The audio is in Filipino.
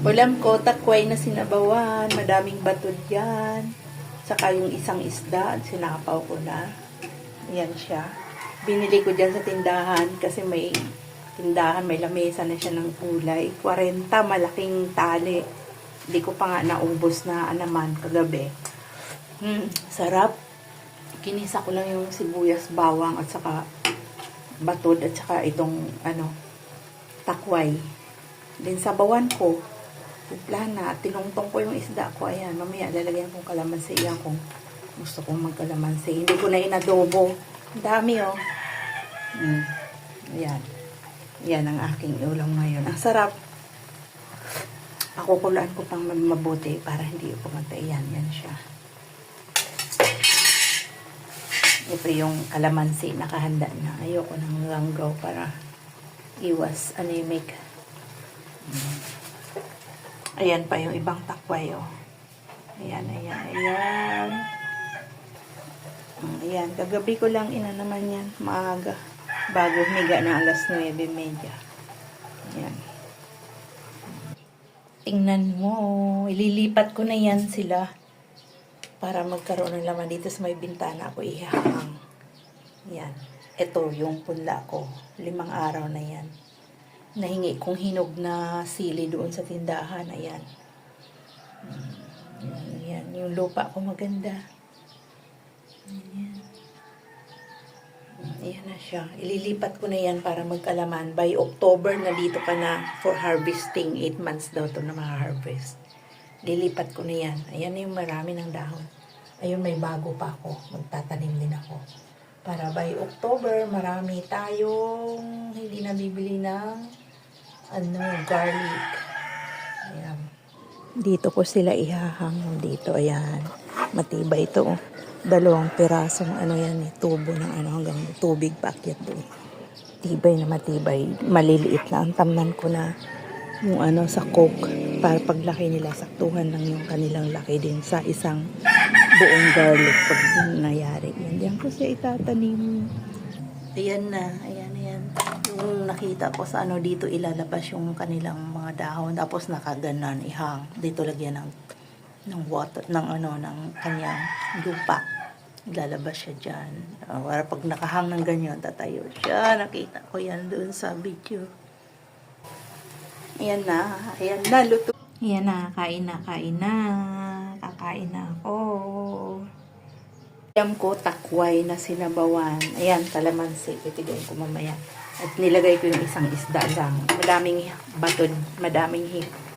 Ulam ko, takway na sinabawan. Madaming batod yan. Saka yung isang isda, sinapaw ko na. Yan siya. Binili ko dyan sa tindahan kasi may tindahan, may lamesa na siya ng gulay. 40, malaking tali. Hindi ko pa nga naubos na naman kagabi. Sarap. Kinisa ko lang yung sibuyas, bawang at saka batod at saka itong takway. Din sabawan ko. Timpla na. Tinungtong ko yung isda ko. Ayan, mamaya lalagyan kong kalamansi. Yan kung gusto kong magkalamansi. Hindi ko na inadobo. Ang dami oh. Ayan. Yan ang aking ulam ngayon. Ang sarap. Pakukulaan ko pang mabuti para hindi pumatay. Yan siya. Ito yung kalamansi. Nakahanda na. Ayoko ng langgaw para iwas anemic. Ayan pa yung ibang takway, oh. Ayan. Ayan, kagabi ko lang naman yan, maaga, bago humiga na alas 9:30. Ayan. Tingnan mo, ililipat ko na yan sila para magkaroon ng laman dito sa may bintana ko ihahang. Ayan, ito yung punla ko, 5 araw na yan. Nahingi kong hinog na sili doon sa tindahan. Ayan. Ayan. Yung lupa ko maganda. Ayan. Ayan na siya. Ililipat ko na yan para magkalaman. By October na dito ka na for harvesting. 8 months daw ito na ma-harvest. Lilipat ko na yan. Ayan na yung marami ng dahon. Ayun, may bago pa ako. Magtatanim din ako. Para by October, marami tayong hindi nabibili ng garlic. Ayan. Dito ko sila ihahang dito. Ayan. Matibay ito. 2 pirasong tubo ng hanggang tubig paakyat doon. Tibay na matibay. Maliliit lang. Tamnan ko na yung sa coke para paglaki nila saktuhan lang yung kanilang laki din sa isang buong garlic pag nangyari. Yan. Diyan ko siya itatanim. Ayan na. Ayan. Yung nakita ko sa dito ilalabas yung kanilang mga dahon tapos nakaganan ihang dito lagyan ng water ng kanyang lupa, ilalabas siya dyan para pag nakahang ng ganyan tatayo siya. Nakita ko yan doon sa video. Ayan na luto. Ayan na, kain na kakain na ako. Alam ko takway na sinabawan. Ayan, kalamansi itigayin ko mamaya. At nilagay ko yung isang isda lang. Madaming batod, madaming hip.